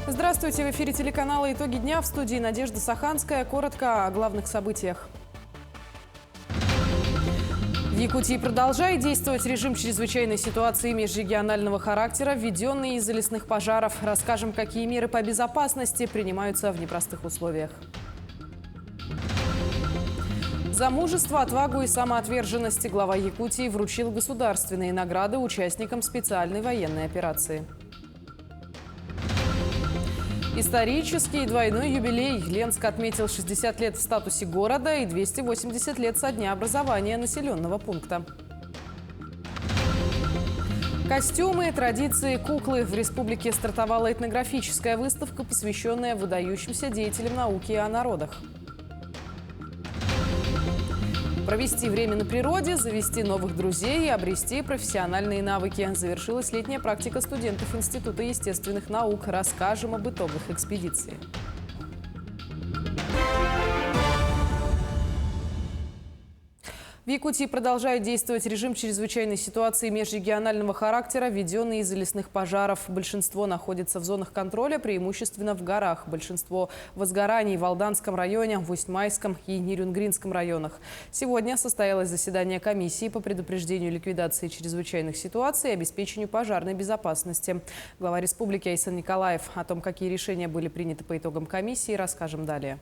Здравствуйте, в эфире телеканала «Итоги дня», в студии Надежда Саханская. Коротко о главных событиях. В Якутии продолжает действовать режим чрезвычайной ситуации межрегионального характера, введенный из-за лесных пожаров. Расскажем, какие меры по безопасности принимаются в непростых условиях. За мужество, отвагу и самоотверженность глава Якутии вручил государственные награды участникам специальной военной операции. Исторический двойной юбилей. Ленск отметил 60 лет в статусе города и 280 лет со дня образования населенного пункта. Костюмы, традиции, куклы. В республике стартовала этнографическая выставка, посвященная выдающимся деятелям науки о народах. Провести время на природе, завести новых друзей и обрести профессиональные навыки. Завершилась летняя практика студентов Института естественных наук. Расскажем об итогах экспедиции. В Якутии продолжает действовать режим чрезвычайной ситуации межрегионального характера, введенный из-за лесных пожаров. Большинство находится в зонах контроля, преимущественно в горах. Большинство возгораний в Алданском районе, в Усть-Майском и Нерюнгринском районах. Сегодня состоялось заседание комиссии по предупреждению и ликвидации чрезвычайных ситуаций и обеспечению пожарной безопасности. Глава республики Айсан Николаев. О том, какие решения были приняты по итогам комиссии, расскажем далее.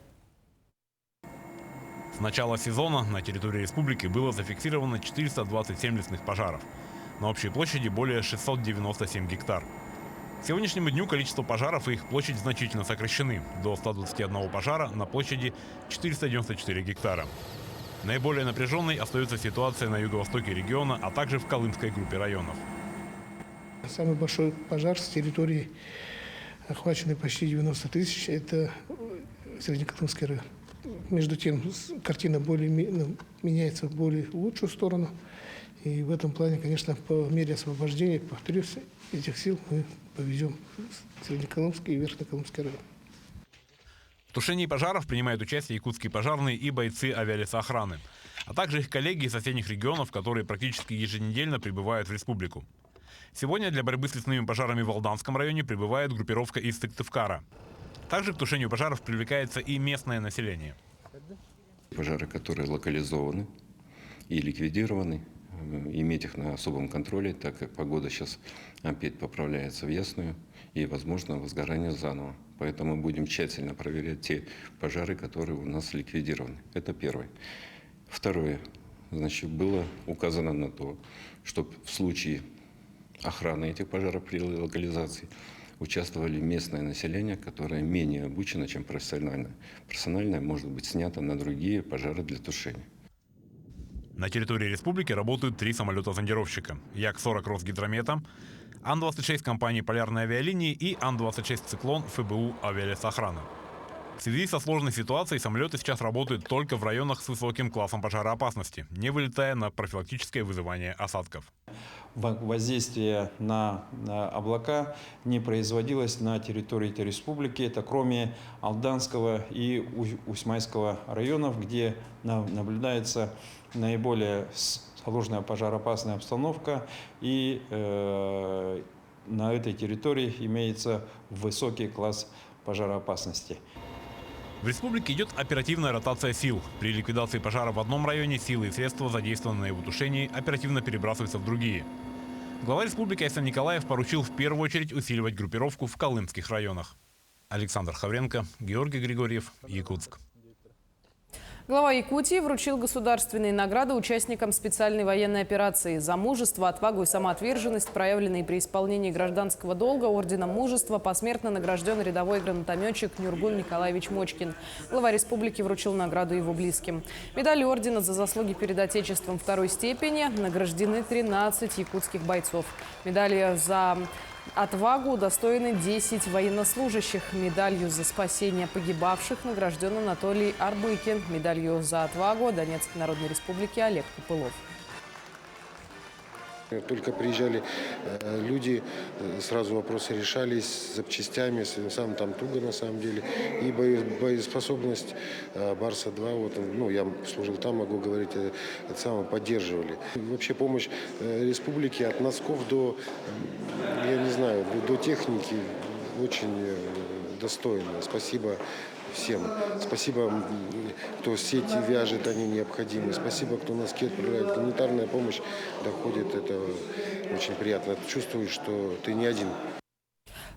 С начала сезона на территории республики было зафиксировано 427 лесных пожаров. На общей площади более 697 гектар. К сегодняшнему дню количество пожаров и их площадь значительно сокращены до 121 пожара на площади 494 гектара. Наиболее напряженной остается ситуация на юго-востоке региона, а также в Колымской группе районов. Самый большой пожар с территории, охваченной почти 90 тысяч, это Среднеколымский район. Между тем, картина меняется в более лучшую сторону. И в этом плане, конечно, по мере освобождения, повторюсь, этих сил мы поведем Среднеколымский и Верхнеколымский район. В тушении пожаров принимают участие якутские пожарные и бойцы авиалесоохраны, а также их коллеги из соседних регионов, которые практически еженедельно прибывают в республику. Сегодня для борьбы с лесными пожарами в Алданском районе прибывает группировка из Сыктывкара. Также к тушению пожаров привлекается и местное население. Пожары, которые локализованы и ликвидированы, иметь их на особом контроле, так как погода сейчас опять поправляется в ясную и, возможно, возгорание заново. Поэтому будем тщательно проверять те пожары, которые у нас ликвидированы. Это первое. Второе. Значит, было указано на то, чтобы в случае охраны этих пожаров при локализации участвовали местное население, которое менее обучено, чем профессиональное. Профессиональное может быть снято на другие пожары для тушения. На территории республики работают 3 самолета-зондировщика. Як-40 Росгидромета, Ан-26 компании «Полярные авиалинии» и Ан-26 «Циклон» ФБУ «Авиалесоохрана». В связи со сложной ситуацией самолеты сейчас работают только в районах с высоким классом пожароопасности, не вылетая на профилактическое вызывание осадков. Воздействие на облака не производилось на территории этой республики. Это кроме Алданского и Усть-Майского районов, где наблюдается наиболее сложная пожароопасная обстановка. И на этой территории имеется высокий класс пожароопасности. В республике идет оперативная ротация сил. При ликвидации пожара в одном районе силы и средства, задействованные на его тушении, оперативно перебрасываются в другие. Глава республики Айсан Николаев поручил в первую очередь усиливать группировку в колымских районах. Александр Хавренко, Георгий Григорьев, Якутск. Глава Якутии вручил государственные награды участникам специальной военной операции. За мужество, отвагу и самоотверженность, проявленные при исполнении гражданского долга, орденом мужества посмертно награжден рядовой гранатометчик Нюргун Николаевич Мочкин. Глава республики вручил награду его близким. Медалью ордена за заслуги перед Отечеством 2-й степени награждены 13 якутских бойцов. Медали за отвагу удостоены 10 военнослужащих. Медалью за спасение погибавших награжден Анатолий Арбыкин. Медалью за отвагу Донецкой Народной Республики Олег Копылов. Только приезжали люди, сразу вопросы решались с запчастями, сам там туго на самом деле. И боеспособность Барса-2, вот, я служил там, могу говорить, это самое, поддерживали. Вообще помощь республики от носков до, я не знаю, до техники очень достойно. Спасибо всем. Спасибо, кто сети вяжет, они необходимы. Спасибо, кто носки отправляет. Гуманитарная помощь доходит. Это очень приятно. Чувствуешь, что ты не один.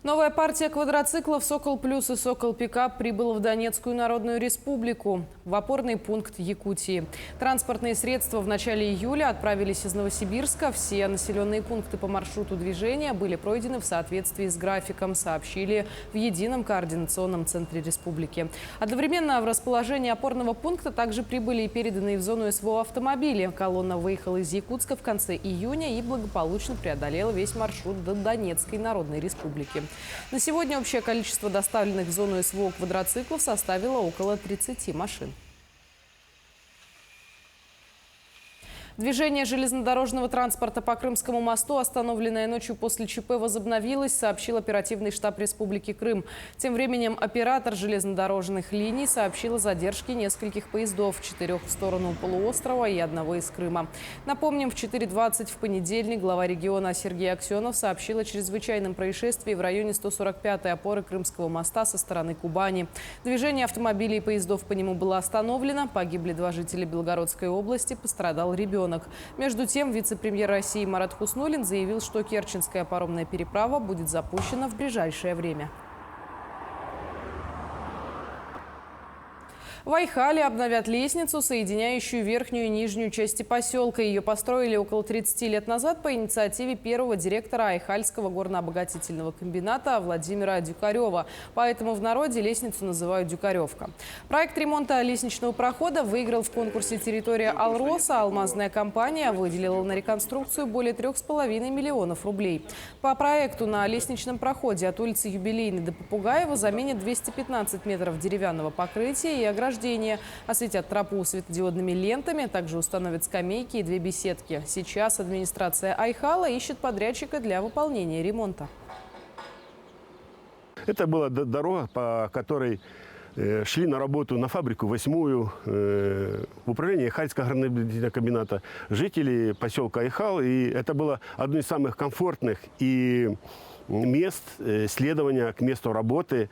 Новая партия квадроциклов «Сокол Плюс» и «Сокол Пикап» прибыла в Донецкую Народную Республику, в опорный пункт Якутии. Транспортные средства в начале июля отправились из Новосибирска. Все населенные пункты по маршруту движения были пройдены в соответствии с графиком, сообщили в Едином координационном центре республики. Одновременно в расположение опорного пункта также прибыли и переданные в зону СВО автомобили. Колонна выехала из Якутска в конце июня и благополучно преодолела весь маршрут до Донецкой Народной Республики. На сегодня общее количество доставленных в зону СВО квадроциклов составило около 30 машин. Движение железнодорожного транспорта по Крымскому мосту, остановленное ночью после ЧП, возобновилось, сообщил оперативный штаб Республики Крым. Тем временем оператор железнодорожных линий сообщил о задержке нескольких поездов, 4 в сторону полуострова и 1 из Крыма. Напомним, в 4:20 в понедельник глава региона Сергей Аксенов сообщил о чрезвычайном происшествии в районе 145-й опоры Крымского моста со стороны Кубани. Движение автомобилей и поездов по нему было остановлено. Погибли 2 жителя Белгородской области, пострадал ребенок. Между тем, вице-премьер России Марат Хуснуллин заявил, что Керченская паромная переправа будет запущена в ближайшее время. В Айхале обновят лестницу, соединяющую верхнюю и нижнюю части поселка. Ее построили около 30 лет назад по инициативе первого директора Айхальского горно-обогатительного комбината Владимира Дюкарева. Поэтому в народе лестницу называют «Дюкаревка». Проект ремонта лестничного прохода выиграл в конкурсе «Территория Алроса». Алмазная компания выделила на реконструкцию более 3,5 миллионов рублей. По проекту на лестничном проходе от улицы Юбилейной до Попугаева заменят 215 метров деревянного покрытия и ограждения. Осветят тропу светодиодными лентами, также установят скамейки и 2 беседки. Сейчас администрация Айхала ищет подрядчика для выполнения ремонта. Это была дорога, по которой шли на работу на фабрику 8-ю, в управление Айхальского горно-обогатительного комбината жители поселка Айхал. И это было одно из самых комфортных и мест следования к месту работы.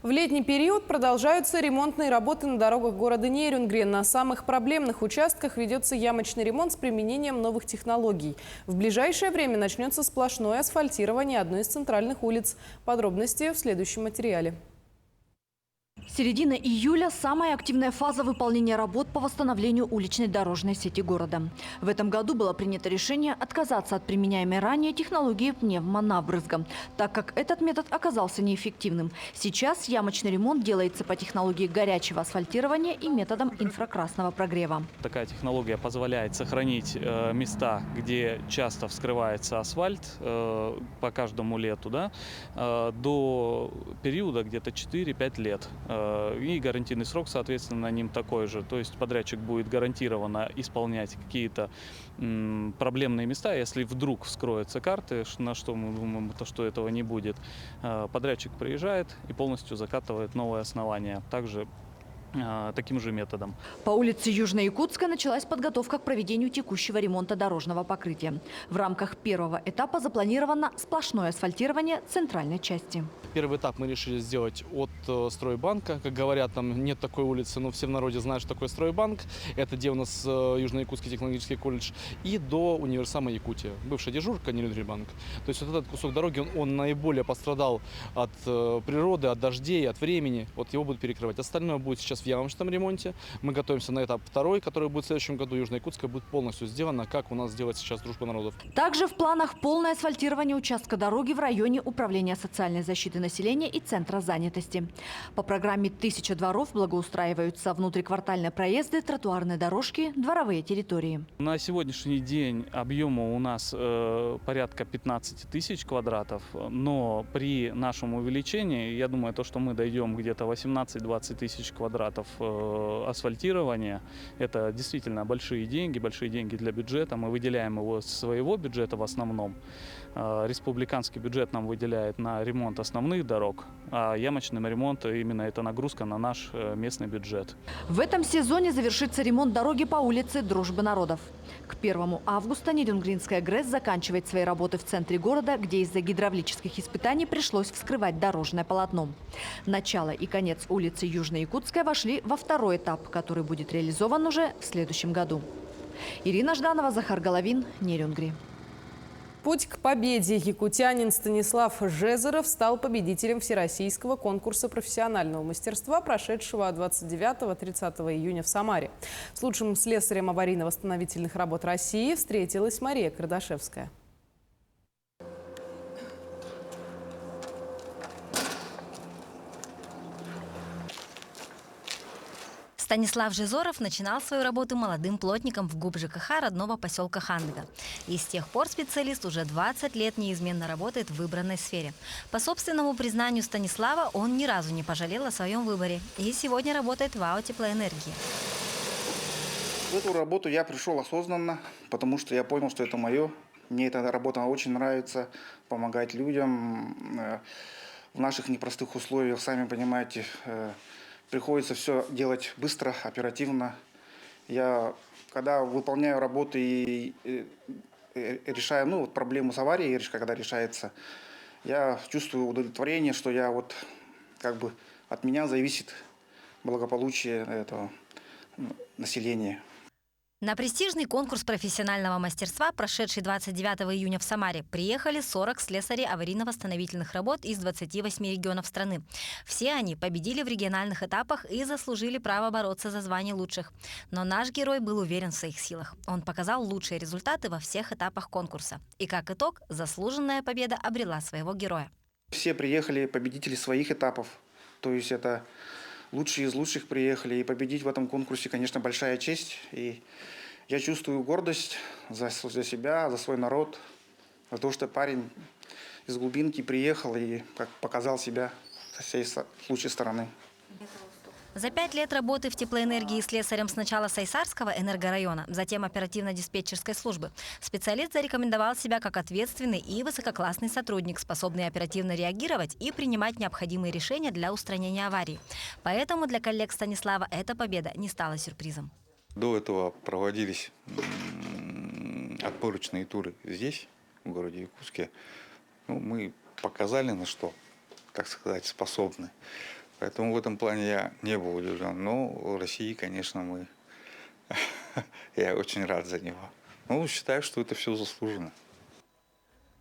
В летний период продолжаются ремонтные работы на дорогах города Нерюнгри. На самых проблемных участках ведется ямочный ремонт с применением новых технологий. В ближайшее время начнется сплошное асфальтирование одной из центральных улиц. Подробности в следующем материале. Середина июля – самая активная фаза выполнения работ по восстановлению уличной дорожной сети города. В этом году было принято решение отказаться от применяемой ранее технологии пневмонабрызга, так как этот метод оказался неэффективным. Сейчас ямочный ремонт делается по технологии горячего асфальтирования и методом инфракрасного прогрева. Такая технология позволяет сохранить места, где часто вскрывается асфальт по каждому лету, до периода где-то 4-5 лет. И гарантийный срок, соответственно, на ним такой же. То есть подрядчик будет гарантированно исполнять какие-то проблемные места. Если вдруг вскроются карты, на что мы думаем, что этого не будет, подрядчик приезжает и полностью закатывает новое основание. Также таким же методом. По улице Южно-Якутская началась подготовка к проведению текущего ремонта дорожного покрытия. В рамках первого этапа запланировано сплошное асфальтирование центральной части. Первый этап мы решили сделать от стройбанка. Как говорят, там нет такой улицы, но все в народе знают, что такое стройбанк. Это где у нас Южно-Якутский технологический колледж. И до универсама Якутия. Бывшая дежурка, Нерюнгри-банк. То есть вот этот кусок дороги, он наиболее пострадал от природы, от дождей, от времени. Вот его будут перекрывать. Остальное будет сейчас в ямочном ремонте. Мы готовимся на этап 2, который будет в следующем году. Южно-Якутская будет полностью сделана, как у нас делает сейчас Дружба народов. Также в планах полное асфальтирование участка дороги в районе Управления социальной защиты населения и Центра занятости. По программе «1000 дворов» благоустраиваются внутриквартальные проезды, тротуарные дорожки, дворовые территории. На сегодняшний день объема у нас порядка 15 тысяч квадратов, но при нашем увеличении, я думаю, то, что мы дойдем где-то 18-20 тысяч квадратов асфальтирования, это действительно большие деньги для бюджета. Мы выделяем его из своего бюджета в основном. Республиканский бюджет нам выделяет на ремонт основных дорог, а ямочным ремонтом именно это нагрузка на наш местный бюджет. В этом сезоне завершится ремонт дороги по улице Дружбы народов. К 1 августа Нерюнгринская ГРЭС заканчивает свои работы в центре города, где из-за гидравлических испытаний пришлось вскрывать дорожное полотно. Начало и конец улицы Южно-Якутская вошли во второй этап, который будет реализован уже в следующем году. Ирина Жданова, Захар Головин, Нерюнгри. Путь к победе. Якутянин Станислав Жезеров стал победителем Всероссийского конкурса профессионального мастерства, прошедшего 29-30 июня в Самаре. С лучшим слесарем аварийно-восстановительных работ России встретилась Мария Кардашевская. Станислав Жезеров начинал свою работу молодым плотником в ГУП ЖКХ родного поселка Хандыга. И с тех пор специалист уже 20 лет неизменно работает в выбранной сфере. По собственному признанию Станислава, он ни разу не пожалел о своем выборе. И сегодня работает в АО «Теплоэнергия». В эту работу я пришел осознанно, потому что я понял, что это мое. Мне эта работа очень нравится, помогать людям в наших непростых условиях, сами понимаете. Приходится все делать быстро, оперативно. Я, когда выполняю работу и решаю проблему с аварией, когда решается, я чувствую удовлетворение, что я от меня зависит благополучие этого населения. На престижный конкурс профессионального мастерства, прошедший 29 июня в Самаре, приехали 40 слесарей аварийно-восстановительных работ из 28 регионов страны. Все они победили в региональных этапах и заслужили право бороться за звание лучших. Но наш герой был уверен в своих силах. Он показал лучшие результаты во всех этапах конкурса. И как итог, заслуженная победа обрела своего героя. Все приехали победители своих этапов. То есть это лучшие из лучших приехали. И победить в этом конкурсе, конечно, большая честь. И я чувствую гордость за себя, за свой народ, за то, что парень из глубинки приехал и показал себя со всей лучшей стороны. За 5 лет работы в теплоэнергии слесарем сначала Сайсарского энергорайона, затем оперативно-диспетчерской службы, специалист зарекомендовал себя как ответственный и высококлассный сотрудник, способный оперативно реагировать и принимать необходимые решения для устранения аварий. Поэтому для коллег Станислава эта победа не стала сюрпризом. До этого проводились отборочные туры здесь, в городе Якутске. Мы показали, на что, так сказать, способны. Поэтому в этом плане я не был удивлен. Но в России, конечно, я очень рад за него. Считаю, что это все заслуженно.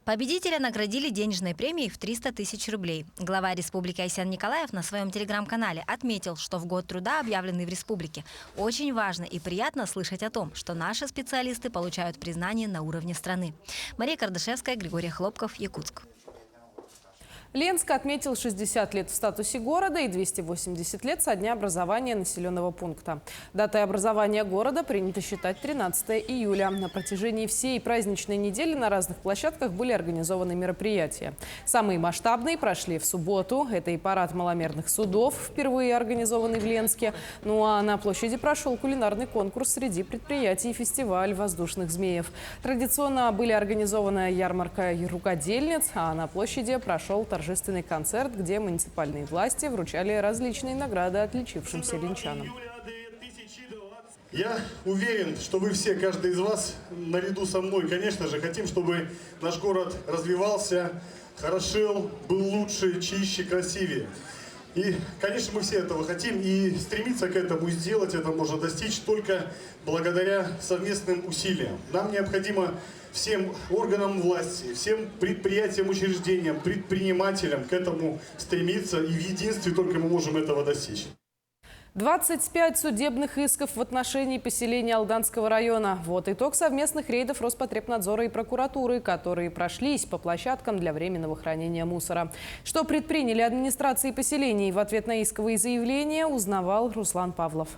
Победителя наградили денежной премией в 300 тысяч рублей. Глава республики Айсен Николаев на своем телеграм-канале отметил, что в год труда, объявленный в республике, очень важно и приятно слышать о том, что наши специалисты получают признание на уровне страны. Мария Кардашевская, Григорий Хлопков, Якутск. Ленск отметил 60 лет в статусе города и 280 лет со дня образования населенного пункта. Датой образования города принято считать 13 июля. На протяжении всей праздничной недели на разных площадках были организованы мероприятия. Самые масштабные прошли в субботу. Это и парад маломерных судов, впервые организованный в Ленске. А на площади прошел кулинарный конкурс среди предприятий и фестиваль воздушных змеев. Традиционно были организована ярмарка рукодельниц, а на площади прошел торжественный концерт, где муниципальные власти вручали различные награды отличившимся ленчанам. Я уверен, что вы все, каждый из вас, наряду со мной, конечно же, хотим, чтобы наш город развивался, хорошел, был лучше, чище, красивее. И, конечно, мы все этого хотим, и стремиться к этому, и сделать это можно достичь только благодаря совместным усилиям. Нам необходимо всем органам власти, всем предприятиям, учреждениям, предпринимателям к этому стремиться, и в единстве только мы можем этого достичь. 25 судебных исков в отношении поселения Алданского района. Вот итог совместных рейдов Роспотребнадзора и прокуратуры, которые прошлись по площадкам для временного хранения мусора. Что предприняли администрации поселений в ответ на исковые заявления, узнавал Руслан Павлов.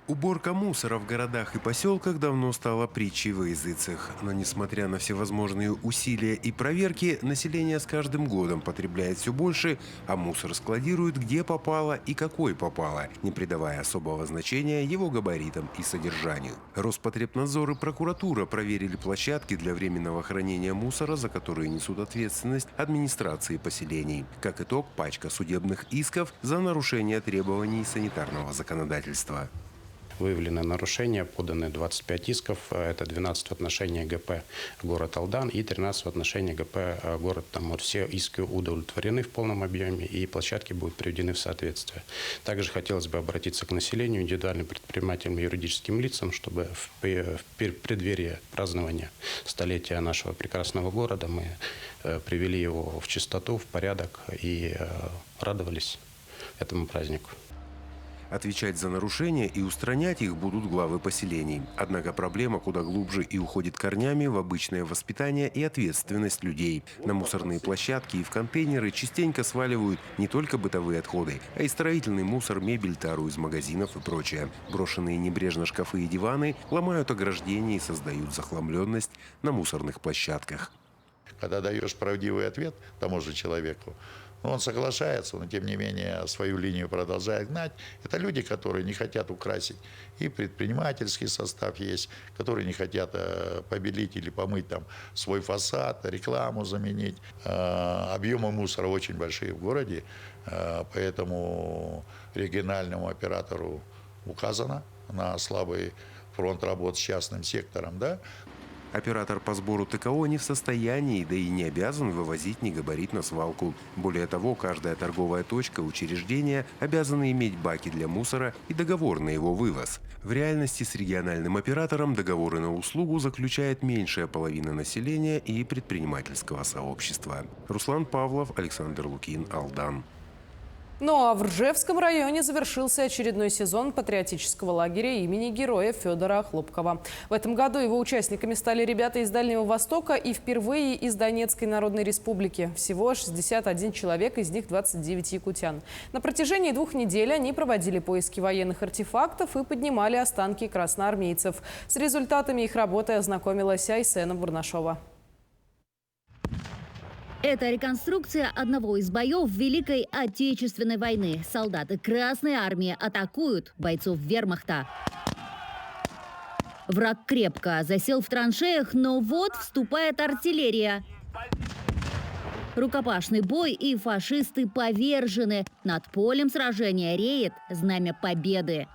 Уборка мусора в городах и поселках давно стала притчей во языцах. Но несмотря на всевозможные усилия и проверки, население с каждым годом потребляет все больше, а мусор складируют где попало и какой попало, не придавая особого значения его габаритам и содержанию. Роспотребнадзор и прокуратура проверили площадки для временного хранения мусора, за которые несут ответственность администрации поселений. Как итог, пачка судебных исков за нарушение требований санитарного законодательства. Выявлены нарушения, поданы 25 исков, это 12 в отношении ГП город Алдан и 13 в отношении ГП город Тамур. Все иски удовлетворены в полном объеме и площадки будут приведены в соответствие. Также хотелось бы обратиться к населению, индивидуальным предпринимателям и юридическим лицам, чтобы в преддверии празднования столетия нашего прекрасного города мы привели его в чистоту, в порядок и радовались этому празднику. Отвечать за нарушения и устранять их будут главы поселений. Однако проблема куда глубже и уходит корнями в обычное воспитание и ответственность людей. На мусорные площадки и в контейнеры частенько сваливают не только бытовые отходы, а и строительный мусор, мебель, тару из магазинов и прочее. Брошенные небрежно шкафы и диваны ломают ограждения и создают захламленность на мусорных площадках. Когда даешь правдивый ответ тому же человеку, он соглашается, но тем не менее свою линию продолжает гнать. Это люди, которые не хотят украсить. И предпринимательский состав есть, которые не хотят побелить или помыть там свой фасад, рекламу заменить. Объемы мусора очень большие в городе, поэтому региональному оператору указано на слабый фронт работ с частным сектором, да. Оператор по сбору ТКО не в состоянии, да и не обязан вывозить негабарит на свалку. Более того, каждая торговая точка, учреждение обязаны иметь баки для мусора и договор на его вывоз. В реальности с региональным оператором договоры на услугу заключает меньшая половина населения и предпринимательского сообщества. Руслан Павлов, Александр Лукин, Алдан. Ну а в Ржевском районе завершился очередной сезон патриотического лагеря имени героя Федора Хлопкова. В этом году его участниками стали ребята из Дальнего Востока и впервые из Донецкой Народной Республики. Всего 61 человек, из них 29 якутян. На протяжении 2 недель они проводили поиски военных артефактов и поднимали останки красноармейцев. С результатами их работы ознакомилась Айсена Бурнашова. Это реконструкция одного из боев Великой Отечественной войны. Солдаты Красной Армии атакуют бойцов вермахта. Враг крепко засел в траншеях, но вот вступает артиллерия. Рукопашный бой, и фашисты повержены. Над полем сражения реет знамя победы.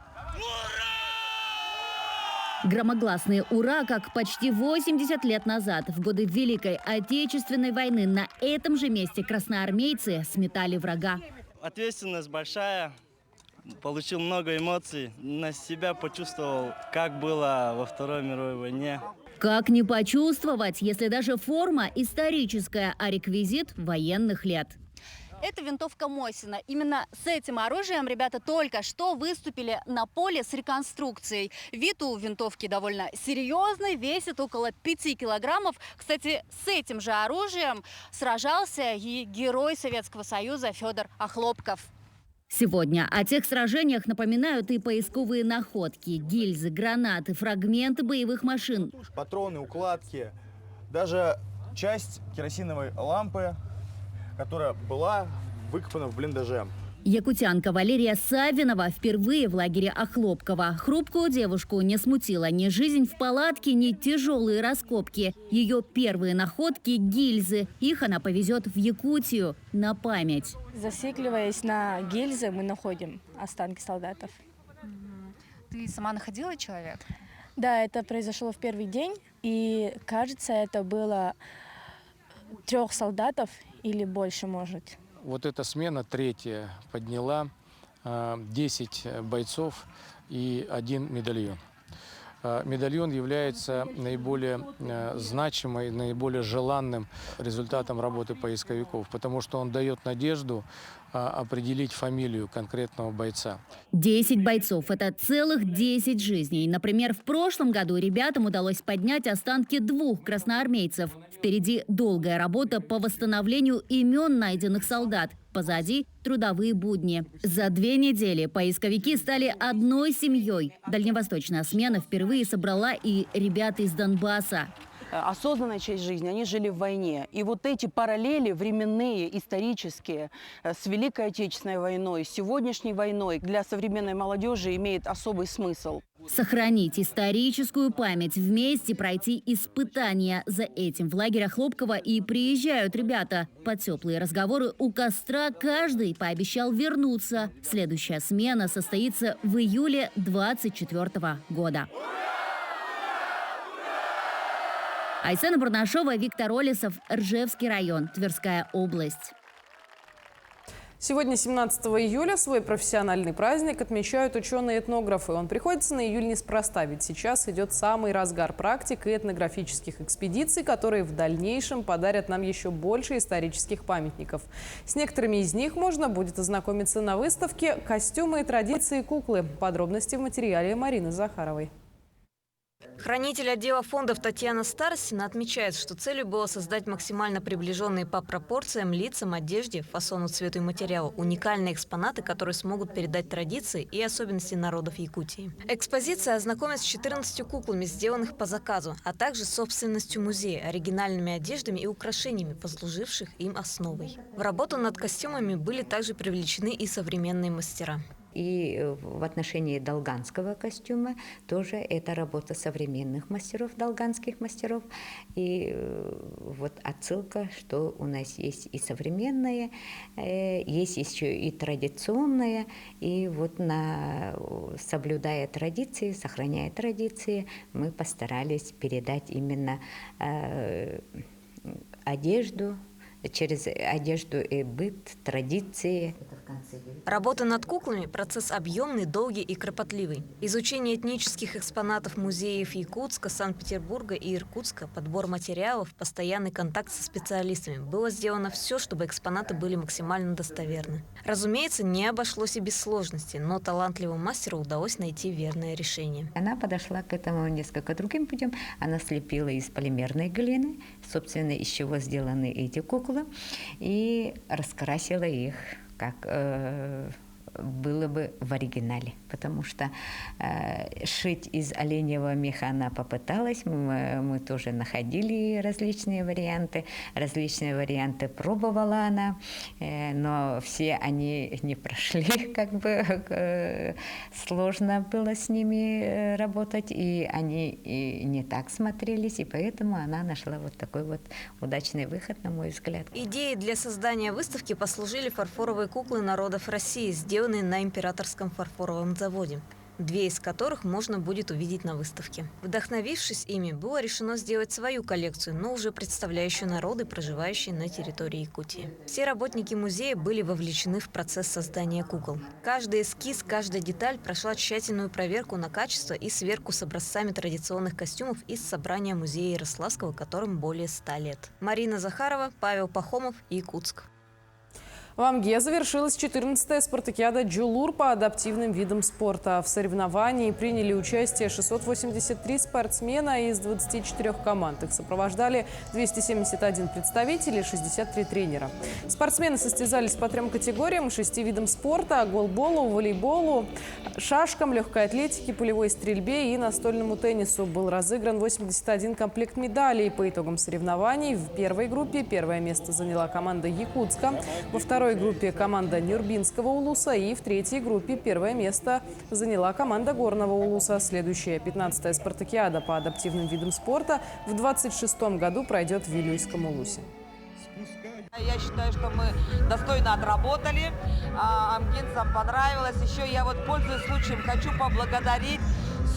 Громогласные «Ура!», как почти 80 лет назад, в годы Великой Отечественной войны, на этом же месте красноармейцы сметали врага. Ответственность большая, получил много эмоций, на себя почувствовал, как было во Второй мировой войне. Как не почувствовать, если даже форма историческая, а реквизит военных лет? Это винтовка Мосина. Именно с этим оружием ребята только что выступили на поле с реконструкцией. Вид у винтовки довольно серьезный, весит около 5 килограммов. Кстати, с этим же оружием сражался и герой Советского Союза Федор Хлопков. Сегодня о тех сражениях напоминают и поисковые находки, гильзы, гранаты, фрагменты боевых машин. Патроны, укладки, даже часть керосиновой лампы, которая была выкопана в блиндаже. Якутянка Валерия Савинова впервые в лагере Хлопкова. Хрупкую девушку не смутила ни жизнь в палатке, ни тяжелые раскопки. Ее первые находки – гильзы. Их она повезет в Якутию на память. Зацикливаясь на гильзы, мы находим останки солдатов. Ты сама находила человек? Да, это произошло в первый день. И, кажется, это было 3 солдатов или больше, может. Вот эта смена 3-я подняла 10 бойцов и 1 медальон. Медальон является наиболее значимым, наиболее желанным результатом работы поисковиков, потому что он дает надежду определить фамилию конкретного бойца. 10 бойцов – это целых 10 жизней. Например, в прошлом году ребятам удалось поднять останки 2 красноармейцев. Впереди долгая работа по восстановлению имен найденных солдат. Позади трудовые будни. За 2 недели поисковики стали одной семьей. Дальневосточная смена впервые собрала и ребят из Донбасса. Осознанная часть жизни, они жили в войне. И вот эти параллели временные, исторические, с Великой Отечественной войной, с сегодняшней войной для современной молодежи имеет особый смысл. Сохранить историческую память, вместе пройти испытания. За этим в лагерь Охлопкова и приезжают ребята. Под теплые разговоры у костра каждый пообещал вернуться. Следующая смена состоится в июле 2024 года. Айсена Барнашова, Виктор Олесов, Ржевский район, Тверская область. Сегодня, 17 июля, свой профессиональный праздник отмечают ученые-этнографы. Он приходится на июль неспроста, ведь сейчас идет самый разгар практик и этнографических экспедиций, которые в дальнейшем подарят нам еще больше исторических памятников. С некоторыми из них можно будет ознакомиться на выставке «Костюмы и традиции куклы». Подробности в материале Марины Захаровой. Хранитель отдела фондов Татьяна Старостина отмечает, что целью было создать максимально приближенные по пропорциям, лицам, одежде, фасону, цвету и материалу уникальные экспонаты, которые смогут передать традиции и особенности народов Якутии. Экспозиция ознакомит с 14 куклами, сделанных по заказу, а также собственностью музея, оригинальными одеждами и украшениями, послуживших им основой. В работу над костюмами были также привлечены и современные мастера. И в отношении долганского костюма тоже это работа современных мастеров, долганских мастеров. И вот отсылка, что у нас есть и современное, есть еще и традиционное. И вот соблюдая традиции, сохраняя традиции, мы постарались передать именно одежду, через одежду и быт, традиции. Работа над куклами – процесс объемный, долгий и кропотливый. Изучение этнических экспонатов музеев Якутска, Санкт-Петербурга и Иркутска, подбор материалов, постоянный контакт со специалистами. Было сделано все, чтобы экспонаты были максимально достоверны. Разумеется, не обошлось и без сложностей, но талантливому мастеру удалось найти верное решение. Она подошла к этому несколько другим путем. Она слепила из полимерной глины, собственно, из чего сделаны эти куклы, и раскрасила их, как было бы в оригинале. Потому что шить из оленевого меха она попыталась, мы тоже находили различные варианты пробовала она, но все они не прошли, как бы сложно было с ними работать, и они и не так смотрелись, и поэтому она нашла вот такой вот удачный выход, на мой взгляд. Идеей для создания выставки послужили фарфоровые куклы народов России, сделанные на Императорском фарфоровом заводе, 2 из которых можно будет увидеть на выставке. Вдохновившись ими, было решено сделать свою коллекцию, но уже представляющую народы, проживающие на территории Якутии. Все работники музея были вовлечены в процесс создания кукол. Каждый эскиз, каждая деталь прошла тщательную проверку на качество и сверку с образцами традиционных костюмов из собрания музея Ярославского, которым более 100 лет. Марина Захарова, Павел Пахомов, Якутск. В Амге завершилась 14-я спартакиада «Джулур» по адаптивным видам спорта. В соревновании приняли участие 683 спортсмена из 24 команд. Их сопровождали 271 представитель и 63 тренера. Спортсмены состязались по 3 категориям: 6 видам спорта: голболу, волейболу, шашкам, легкой атлетике, пулевой стрельбе и настольному теннису. Был разыгран 81 комплект медалей. По итогам соревнований в первой группе первое место заняла команда Якутска, во второй группе команда Нюрбинского улуса и в третьей группе первое место заняла команда Горного улуса. Следующая 15-я спартакиада по адаптивным видам спорта в 26-м году пройдет в Вилюйском улусе. Я считаю, что мы достойно отработали, амгинцам понравилось. Еще я вот, пользуясь случаем, хочу поблагодарить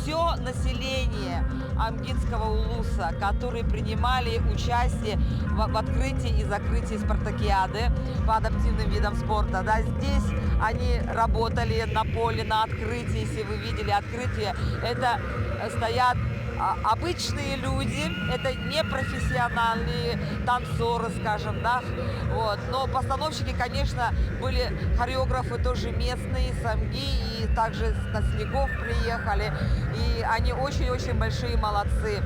все население Амгинского улуса, которые принимали участие в открытии и закрытии спартакиады по адаптивным видам спорта. Да, здесь они работали на поле, на открытии. Если вы видели открытие, это стоят обычные люди, это не профессиональные танцоры, скажем, да, вот. Но постановщики, конечно, были хореографы тоже местные, с Амги, и также с Снегов приехали, и они очень-очень большие молодцы.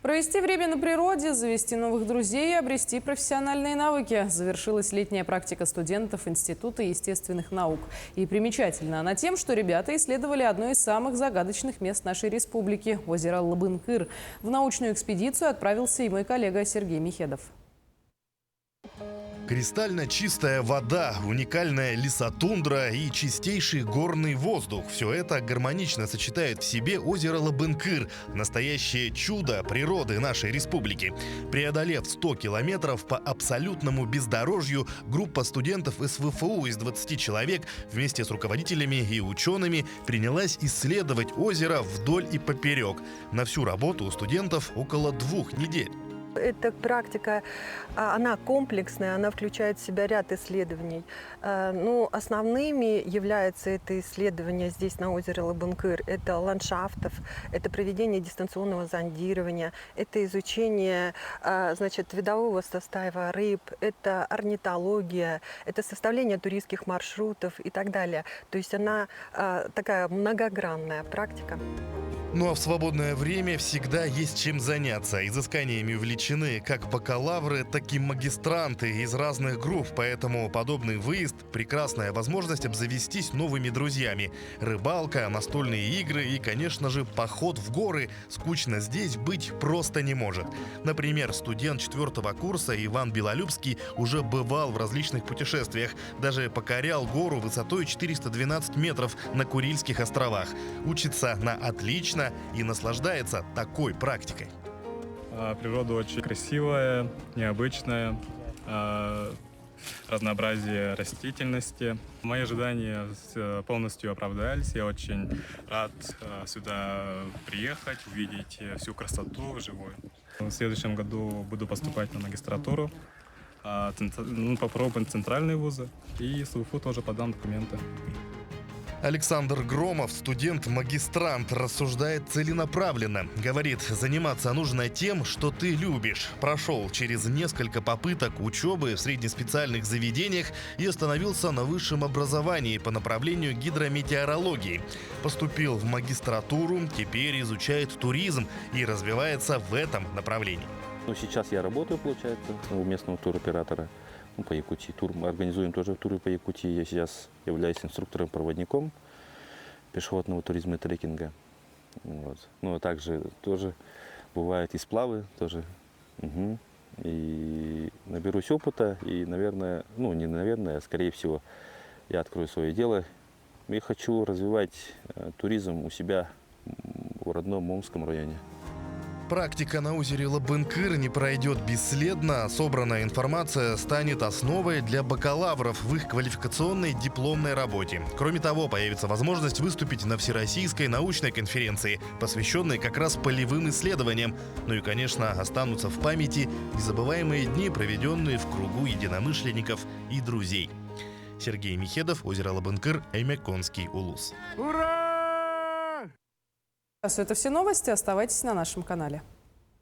Провести время на природе, завести новых друзей и обрести профессиональные навыки. Завершилась летняя практика студентов Института естественных наук. И примечательна она тем, что ребята исследовали одно из самых загадочных мест нашей республики – озеро Лабынкыр. В научную экспедицию отправился и мой коллега Сергей Михедов. Кристально чистая вода, уникальная лесотундра и чистейший горный воздух. Все это гармонично сочетает в себе озеро Лабынкыр. Настоящее чудо природы нашей республики. Преодолев 100 километров по абсолютному бездорожью, группа студентов СВФУ из 20 человек вместе с руководителями и учеными принялась исследовать озеро вдоль и поперек. На всю работу у студентов около 2 недель. Эта практика, она комплексная, она включает в себя ряд исследований. Но основными являются это исследования здесь на озере Лабынкыр. Это ландшафтов, это проведение дистанционного зондирования, это изучение видового состава рыб, это орнитология, это составление туристских маршрутов и так далее. То есть она такая многогранная практика. Ну а в свободное время всегда есть чем заняться. Изысканиями увлечены как бакалавры, так и магистранты из разных групп. Поэтому подобный выезд – прекрасная возможность обзавестись новыми друзьями. Рыбалка, настольные игры и, конечно же, поход в горы. Скучно здесь быть просто не может. Например, студент 4-го курса Иван Белолюбский уже бывал в различных путешествиях. Даже покорял гору высотой 412 метров на Курильских островах. Учится на отлично и наслаждается такой практикой. Природа очень красивая, необычная, разнообразие растительности. Мои ожидания полностью оправдались. Я очень рад сюда приехать, увидеть всю красоту вживую. В следующем году буду поступать на магистратуру. Попробуем центральные вузы и СВФУ тоже подам документы. Александр Громов, студент-магистрант, рассуждает целенаправленно. Говорит, заниматься нужно тем, что ты любишь. Прошел через несколько попыток учебы в среднеспециальных заведениях и остановился на высшем образовании по направлению гидрометеорологии. Поступил в магистратуру, теперь изучает туризм и развивается в этом направлении. Сейчас я работаю, получается, у местного туроператора. По Якутии. Мы организуем тоже туры по Якутии. Я сейчас являюсь инструктором-проводником пешеходного туризма и трекинга. Вот. Ну, а также тоже бывают и сплавы тоже. И наберусь опыта. И, наверное, а скорее всего, я открою свое дело. И хочу развивать туризм у себя в родном Омском районе. Практика на озере Лабынкыр не пройдет бесследно. Собранная информация станет основой для бакалавров в их квалификационной дипломной работе. Кроме того, появится возможность выступить на всероссийской научной конференции, посвященной как раз полевым исследованиям. Ну и, конечно, останутся в памяти незабываемые дни, проведенные в кругу единомышленников и друзей. Сергей Михедов, озеро Лабынкыр, Эмяконский улус. Это все новости. Оставайтесь на нашем канале.